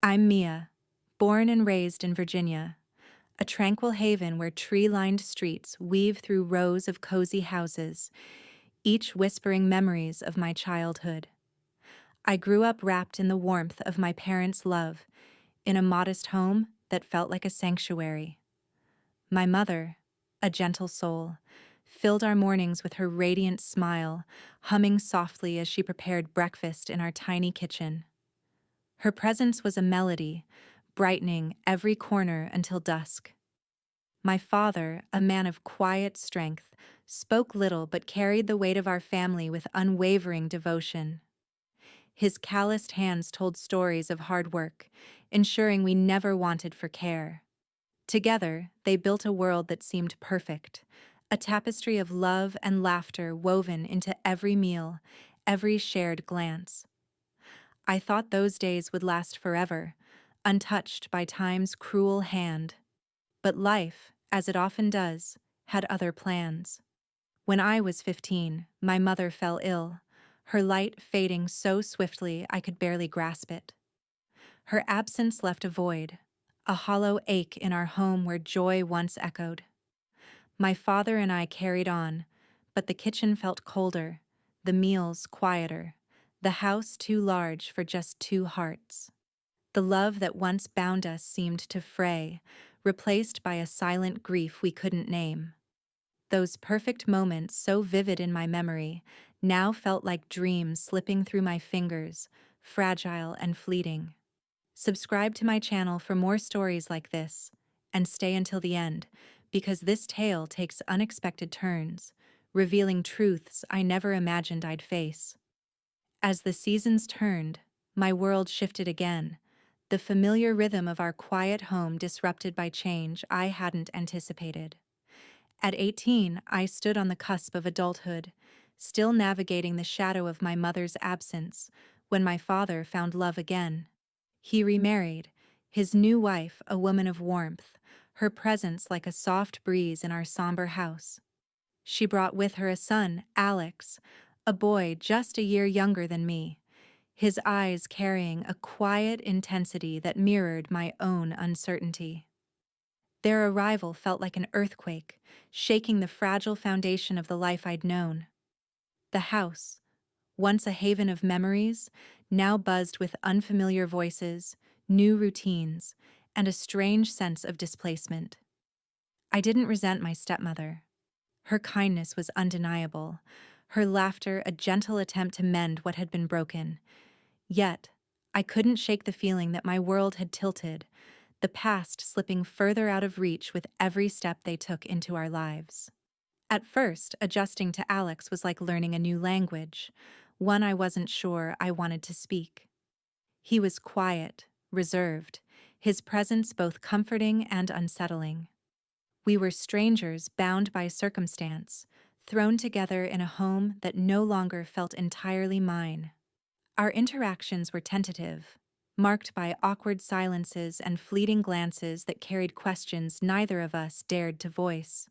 I'm Mia, born and raised in Virginia, a tranquil haven where tree-lined streets weave through rows of cozy houses, each whispering memories of my childhood. I grew up wrapped in the warmth of my parents' love, in a modest home that felt like a sanctuary. My mother, a gentle soul, filled our mornings with her radiant smile, humming softly as she prepared breakfast in our tiny kitchen. Her presence was a melody, brightening every corner until dusk. My father, a man of quiet strength, spoke little but carried the weight of our family with unwavering devotion. His calloused hands told stories of hard work, ensuring we never wanted for care. Together, they built a world that seemed perfect, a tapestry of love and laughter woven into every meal, every shared glance. I thought those days would last forever, untouched by time's cruel hand. But life, as it often does, had other plans. When I was 15, my mother fell ill, her light fading so swiftly I could barely grasp it. Her absence left a void, a hollow ache in our home where joy once echoed. My father and I carried on, but the kitchen felt colder, the meals quieter, the house too large for just two hearts. The love that once bound us seemed to fray, replaced by a silent grief we couldn't name. Those perfect moments, so vivid in my memory, now felt like dreams slipping through my fingers, fragile and fleeting. Subscribe to my channel for more stories like this, and stay until the end, because this tale takes unexpected turns, revealing truths I never imagined I'd face. As the seasons turned, my world shifted again, the familiar rhythm of our quiet home disrupted by change I hadn't anticipated. At 18, I stood on the cusp of adulthood, still navigating the shadow of my mother's absence, when my father found love again. He remarried, his new wife a woman of warmth, her presence like a soft breeze in our somber house. She brought with her a son, Alex, a boy just a year younger than me, his eyes carrying a quiet intensity that mirrored my own uncertainty. Their arrival felt like an earthquake, shaking the fragile foundation of the life I'd known. The house, once a haven of memories, now buzzed with unfamiliar voices, new routines, and a strange sense of displacement. I didn't resent my stepmother. Her kindness was undeniable, her laughter a gentle attempt to mend what had been broken. Yet, I couldn't shake the feeling that my world had tilted, the past slipping further out of reach with every step they took into our lives. At first, adjusting to Alex was like learning a new language, one I wasn't sure I wanted to speak. He was quiet, reserved, his presence both comforting and unsettling. We were strangers bound by circumstance, thrown together in a home that no longer felt entirely mine. Our interactions were tentative, marked by awkward silences and fleeting glances that carried questions neither of us dared to voice.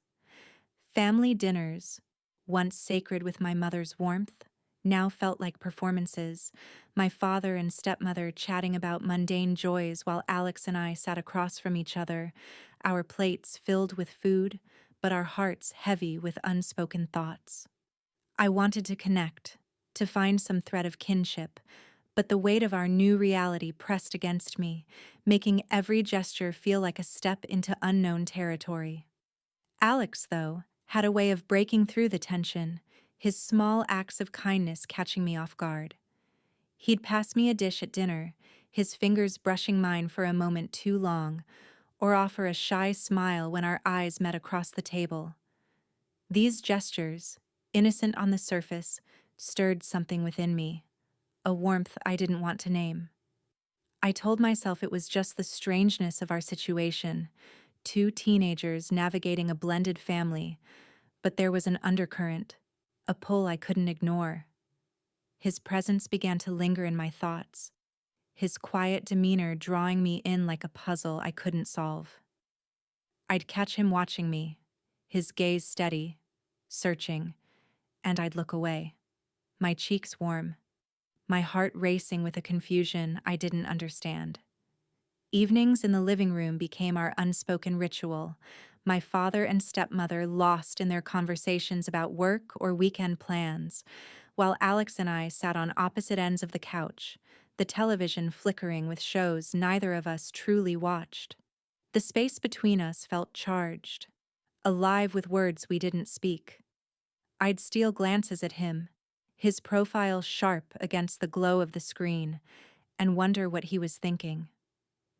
Family dinners, once sacred with my mother's warmth, now felt like performances, my father and stepmother chatting about mundane joys while Alex and I sat across from each other, our plates filled with food, but our hearts heavy with unspoken thoughts. I wanted to connect, to find some thread of kinship, but the weight of our new reality pressed against me, making every gesture feel like a step into unknown territory. Alex, though, had a way of breaking through the tension, his small acts of kindness catching me off guard. He'd pass me a dish at dinner, his fingers brushing mine for a moment too long, or offer a shy smile when our eyes met across the table. These gestures, innocent on the surface, stirred something within me, a warmth I didn't want to name. I told myself it was just the strangeness of our situation, two teenagers navigating a blended family, but there was an undercurrent, a pull I couldn't ignore. His presence began to linger in my thoughts, his quiet demeanor drawing me in like a puzzle I couldn't solve. I'd catch him watching me, his gaze steady, searching, and I'd look away, my cheeks warm, my heart racing with a confusion I didn't understand. Evenings in the living room became our unspoken ritual, my father and stepmother lost in their conversations about work or weekend plans, while Alex and I sat on opposite ends of the couch, the television flickering with shows neither of us truly watched. The space between us felt charged, alive with words we didn't speak. I'd steal glances at him, his profile sharp against the glow of the screen, and wonder what he was thinking.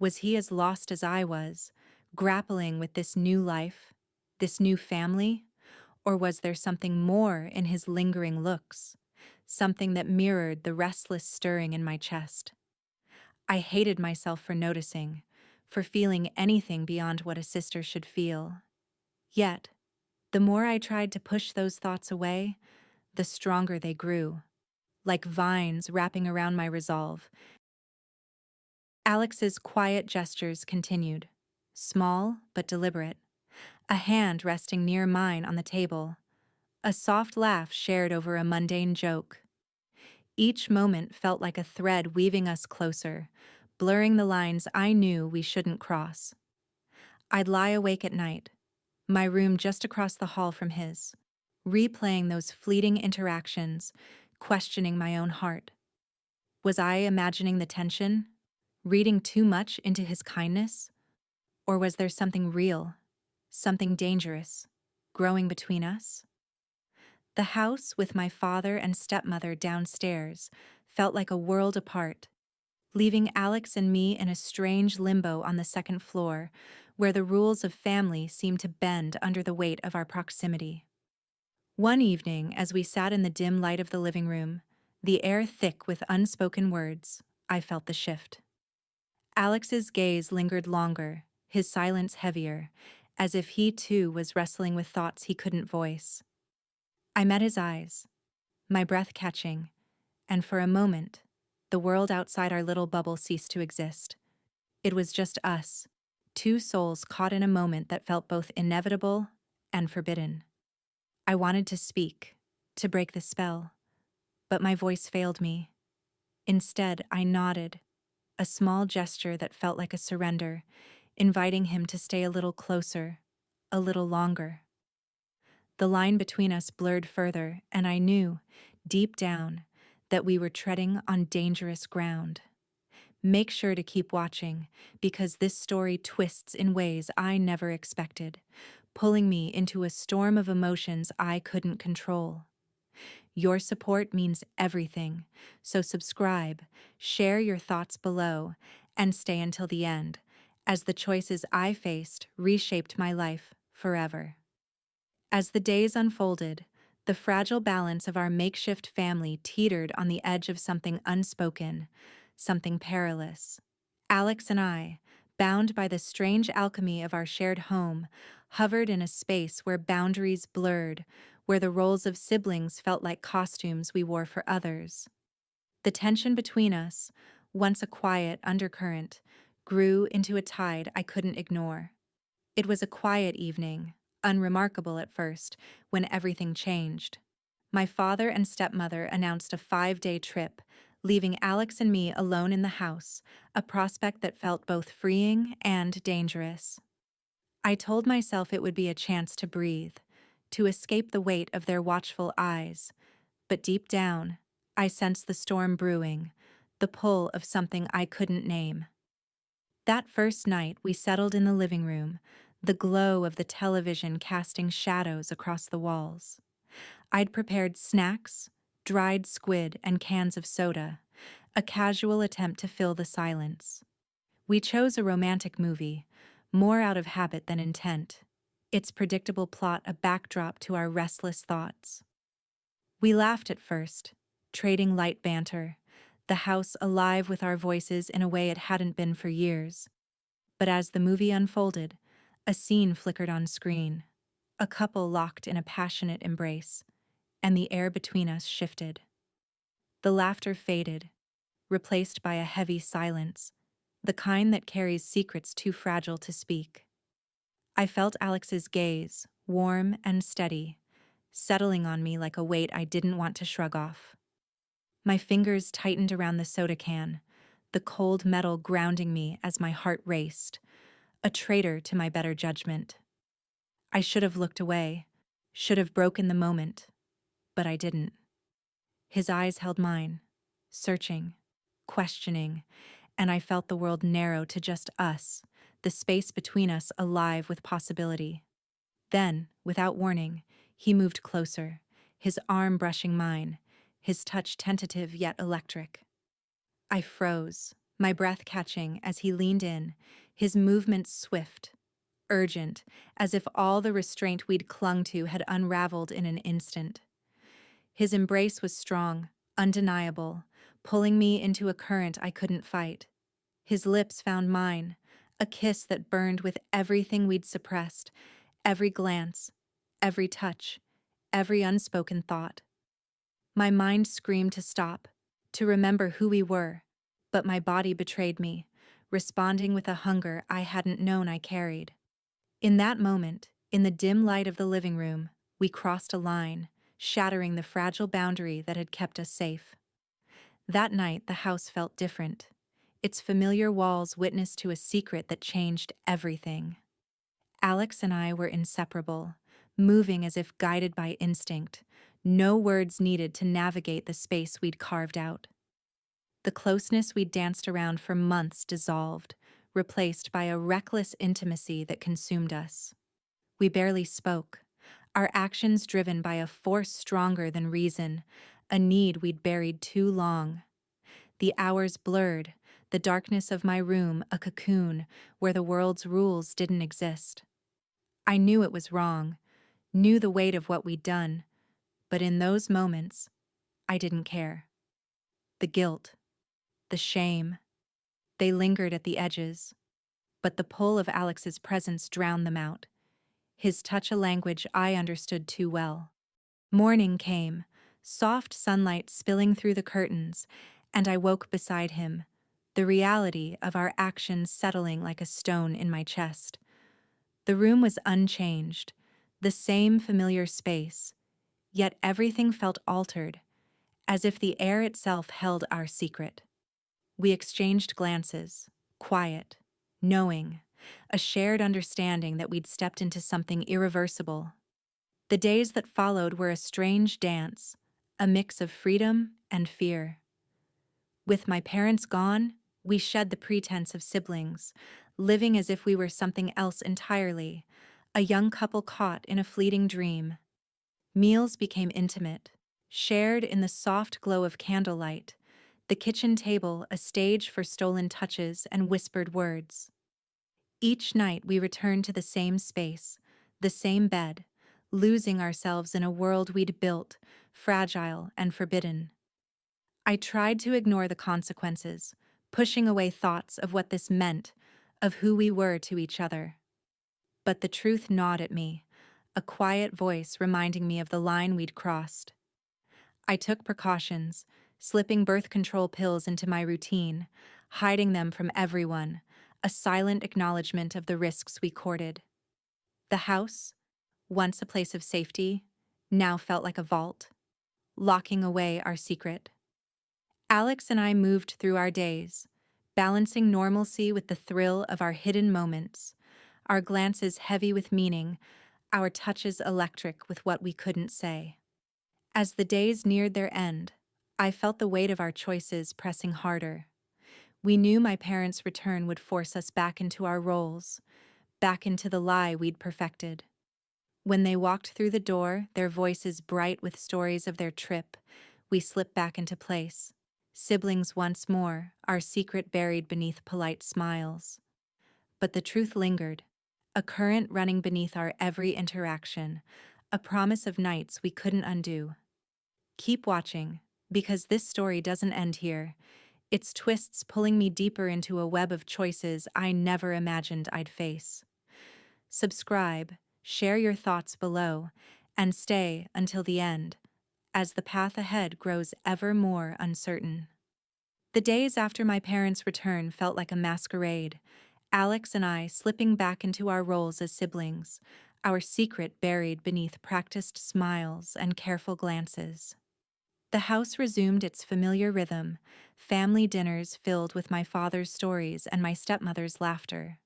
Was he as lost as I was, grappling with this new life, this new family? Or was there something more in his lingering looks, something that mirrored the restless stirring in my chest? I hated myself for noticing, for feeling anything beyond what a sister should feel. Yet, the more I tried to push those thoughts away, the stronger they grew, like vines wrapping around my resolve. Alex's quiet gestures continued, small but deliberate, a hand resting near mine on the table, a soft laugh shared over a mundane joke. Each moment felt like a thread weaving us closer, blurring the lines I knew we shouldn't cross. I'd lie awake at night, my room just across the hall from his, replaying those fleeting interactions, questioning my own heart. Was I imagining the tension, reading too much into his kindness? Or was there something real, something dangerous, growing between us? The house with my father and stepmother downstairs felt like a world apart, leaving Alex and me in a strange limbo on the second floor, where the rules of family seemed to bend under the weight of our proximity. One evening, as we sat in the dim light of the living room, the air thick with unspoken words, I felt the shift. Alex's gaze lingered longer, his silence heavier, as if he too was wrestling with thoughts he couldn't voice. I met his eyes, my breath catching, and for a moment, the world outside our little bubble ceased to exist. It was just us, two souls caught in a moment that felt both inevitable and forbidden. I wanted to speak, to break the spell, but my voice failed me. Instead, I nodded, a small gesture that felt like a surrender, inviting him to stay a little closer, a little longer. The line between us blurred further, and I knew, deep down, that we were treading on dangerous ground. Make sure to keep watching, because this story twists in ways I never expected, pulling me into a storm of emotions I couldn't control. Your support means everything, so subscribe, share your thoughts below, and stay until the end, as the choices I faced reshaped my life forever. As the days unfolded, the fragile balance of our makeshift family teetered on the edge of something unspoken, something perilous. Alex and I, bound by the strange alchemy of our shared home, hovered in a space where boundaries blurred, where the roles of siblings felt like costumes we wore for others. The tension between us, once a quiet undercurrent, grew into a tide I couldn't ignore. It was a quiet evening, unremarkable at first, when everything changed. My father and stepmother announced a 5-day trip, leaving Alex and me alone in the house, a prospect that felt both freeing and dangerous. I told myself it would be a chance to breathe, to escape the weight of their watchful eyes, but deep down, I sensed the storm brewing, the pull of something I couldn't name. That first night, we settled in the living room, the glow of the television casting shadows across the walls. I'd prepared snacks, dried squid, and cans of soda, a casual attempt to fill the silence. We chose a romantic movie, more out of habit than intent, its predictable plot a backdrop to our restless thoughts. We laughed at first, trading light banter, the house alive with our voices in a way it hadn't been for years. But as the movie unfolded, a scene flickered on screen, a couple locked in a passionate embrace, and the air between us shifted. The laughter faded, replaced by a heavy silence, the kind that carries secrets too fragile to speak. I felt Alex's gaze, warm and steady, settling on me like a weight I didn't want to shrug off. My fingers tightened around the soda can, the cold metal grounding me as my heart raced, a traitor to my better judgment. I should have looked away, should have broken the moment, but I didn't. His eyes held mine, searching, questioning, and I felt the world narrow to just us, the space between us alive with possibility. Then, without warning, he moved closer, his arm brushing mine, his touch tentative yet electric. I froze, my breath catching as he leaned in, his movements swift, urgent, as if all the restraint we'd clung to had unraveled in an instant. His embrace was strong, undeniable, pulling me into a current I couldn't fight. His lips found mine, a kiss that burned with everything we'd suppressed, every glance, every touch, every unspoken thought. My mind screamed to stop, to remember who we were, but my body betrayed me, responding with a hunger I hadn't known I carried. In that moment, in the dim light of the living room, we crossed a line, shattering the fragile boundary that had kept us safe. That night, the house felt different. Its familiar walls witnessed to a secret that changed everything. Alex and I were inseparable, moving as if guided by instinct, no words needed to navigate the space we'd carved out. The closeness we'd danced around for months dissolved, replaced by a reckless intimacy that consumed us. We barely spoke, our actions driven by a force stronger than reason, a need we'd buried too long. The hours blurred, the darkness of my room a cocoon where the world's rules didn't exist. I knew it was wrong, knew the weight of what we'd done, but in those moments, I didn't care. The guilt, the shame, they lingered at the edges, but the pull of Alex's presence drowned them out, his touch a language I understood too well. Morning came, soft sunlight spilling through the curtains, and I woke beside him, the reality of our actions settling like a stone in my chest. The room was unchanged, the same familiar space, yet everything felt altered, as if the air itself held our secret. We exchanged glances, quiet, knowing, a shared understanding that we'd stepped into something irreversible. The days that followed were a strange dance, a mix of freedom and fear. With my parents gone, we shed the pretense of siblings, living as if we were something else entirely, a young couple caught in a fleeting dream. Meals became intimate, shared in the soft glow of candlelight, the kitchen table a stage for stolen touches and whispered words. Each night we returned to the same space, the same bed, losing ourselves in a world we'd built, fragile and forbidden. I tried to ignore the consequences, pushing away thoughts of what this meant, of who we were to each other. But the truth gnawed at me, a quiet voice reminding me of the line we'd crossed. I took precautions, slipping birth control pills into my routine, hiding them from everyone, a silent acknowledgement of the risks we courted. The house, once a place of safety, now felt like a vault, locking away our secret. Alex and I moved through our days, balancing normalcy with the thrill of our hidden moments, our glances heavy with meaning, our touches electric with what we couldn't say. As the days neared their end, I felt the weight of our choices pressing harder. We knew my parents' return would force us back into our roles, back into the lie we'd perfected. When they walked through the door, their voices bright with stories of their trip, we slipped back into place. Siblings once more, our secret buried beneath polite smiles. But the truth lingered, a current running beneath our every interaction, a promise of nights we couldn't undo. Keep watching, because this story doesn't end here, its twists pulling me deeper into a web of choices I never imagined I'd face. Subscribe, share your thoughts below, and stay until the end, as the path ahead grows ever more uncertain. The days after my parents' return felt like a masquerade, Alex and I slipping back into our roles as siblings, our secret buried beneath practiced smiles and careful glances. The house resumed its familiar rhythm, family dinners filled with my father's stories and my stepmother's laughter.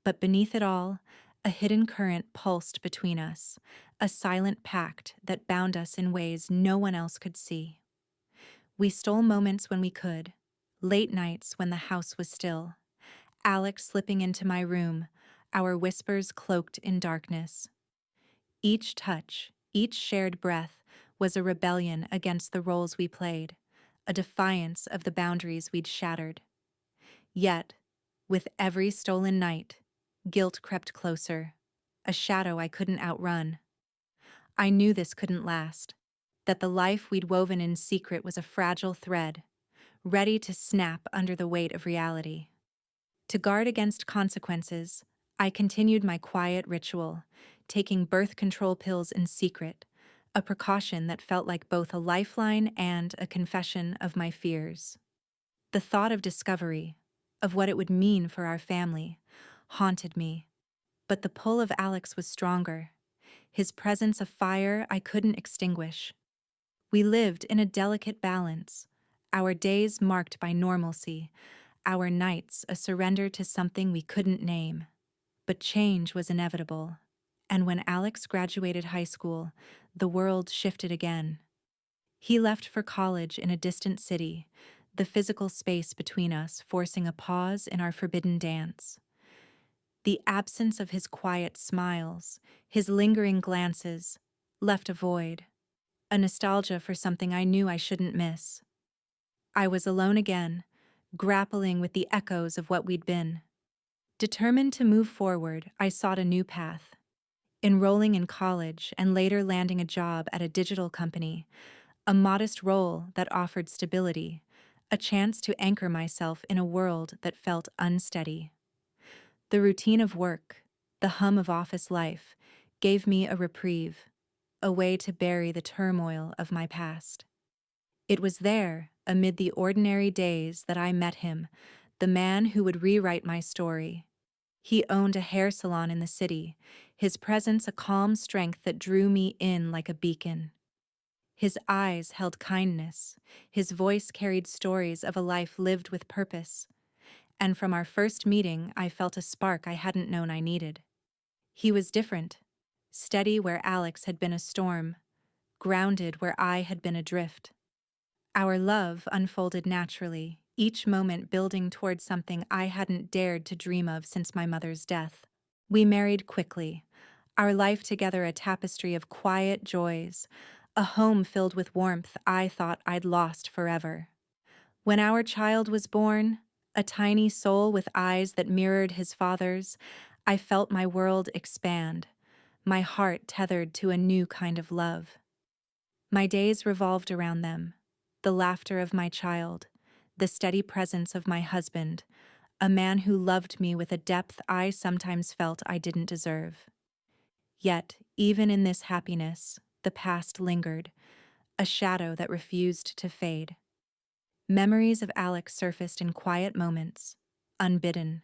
But beneath it all, a hidden current pulsed between us, a silent pact that bound us in ways no one else could see. We stole moments when we could, late nights when the house was still, Alex slipping into my room, our whispers cloaked in darkness. Each touch, each shared breath, was a rebellion against the roles we played, a defiance of the boundaries we'd shattered. Yet, with every stolen night, guilt crept closer, a shadow I couldn't outrun. I knew this couldn't last, that the life we'd woven in secret was a fragile thread, ready to snap under the weight of reality. To guard against consequences, I continued my quiet ritual, taking birth control pills in secret, a precaution that felt like both a lifeline and a confession of my fears. The thought of discovery, of what it would mean for our family, haunted me, but the pull of Alex was stronger, his presence a fire I couldn't extinguish. We lived in a delicate balance, our days marked by normalcy, our nights a surrender to something we couldn't name. But change was inevitable, and when Alex graduated high school, the world shifted again. He left for college in a distant city, the physical space between us forcing a pause in our forbidden dance. The absence of his quiet smiles, his lingering glances, left a void, a nostalgia for something I knew I shouldn't miss. I was alone again, grappling with the echoes of what we'd been. Determined to move forward, I sought a new path. Enrolling in college and later landing a job at a digital company, a modest role that offered stability, a chance to anchor myself in a world that felt unsteady. The routine of work, the hum of office life, gave me a reprieve, a way to bury the turmoil of my past. It was there, amid the ordinary days, that I met him, the man who would rewrite my story. He owned a hair salon in the city, his presence a calm strength that drew me in like a beacon. His eyes held kindness, his voice carried stories of a life lived with purpose, and from our first meeting I felt a spark I hadn't known I needed. He was different, steady where Alex had been a storm, grounded where I had been adrift. Our love unfolded naturally, each moment building toward something I hadn't dared to dream of since my mother's death. We married quickly, our life together a tapestry of quiet joys, a home filled with warmth I thought I'd lost forever. When our child was born, a tiny soul with eyes that mirrored his father's, I felt my world expand, my heart tethered to a new kind of love. My days revolved around them, the laughter of my child, the steady presence of my husband, a man who loved me with a depth I sometimes felt I didn't deserve. Yet, even in this happiness, the past lingered, a shadow that refused to fade. Memories of Alex surfaced in quiet moments, unbidden,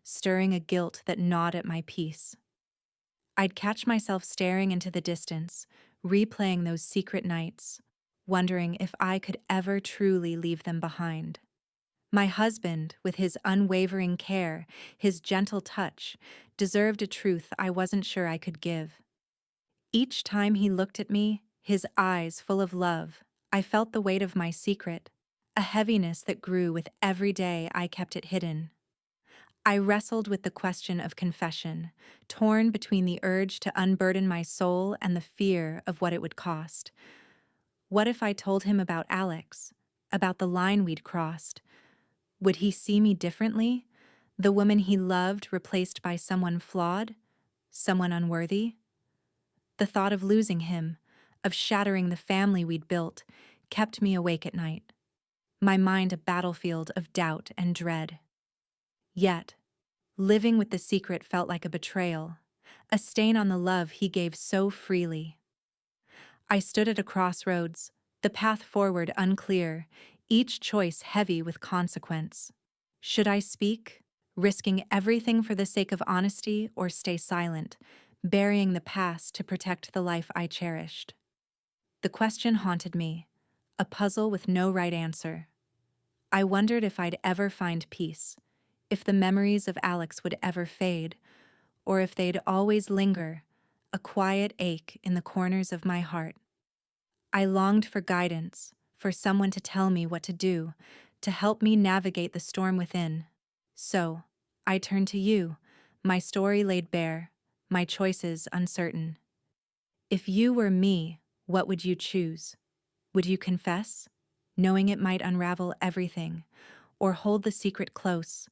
stirring a guilt that gnawed at my peace. I'd catch myself staring into the distance, replaying those secret nights, wondering if I could ever truly leave them behind. My husband, with his unwavering care, his gentle touch, deserved a truth I wasn't sure I could give. Each time he looked at me, his eyes full of love, I felt the weight of my secret, a heaviness that grew with every day I kept it hidden. I wrestled with the question of confession, torn between the urge to unburden my soul and the fear of what it would cost. What if I told him about Alex, about the line we'd crossed? Would he see me differently? The woman he loved replaced by someone flawed? Someone unworthy? The thought of losing him, of shattering the family we'd built, kept me awake at night, my mind a battlefield of doubt and dread. Yet, living with the secret felt like a betrayal, a stain on the love he gave so freely. I stood at a crossroads, the path forward unclear, each choice heavy with consequence. Should I speak, risking everything for the sake of honesty, or stay silent, burying the past to protect the life I cherished? The question haunted me, a puzzle with no right answer. I wondered if I'd ever find peace, if the memories of Alex would ever fade, or if they'd always linger, a quiet ache in the corners of my heart. I longed for guidance, for someone to tell me what to do, to help me navigate the storm within. So, I turned to you, my story laid bare, my choices uncertain. If you were me, what would you choose? Would you confess, knowing it might unravel everything, or hold the secret close,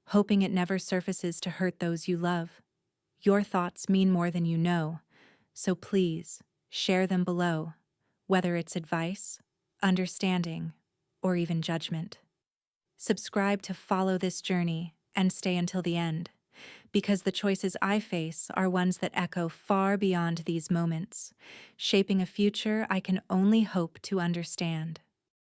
hoping it never surfaces to hurt those you love? Your thoughts mean more than you know, so please, share them below, whether it's advice, understanding, or even judgment. Subscribe to follow this journey and stay until the end, because the choices I face are ones that echo far beyond these moments, shaping a future I can only hope to understand.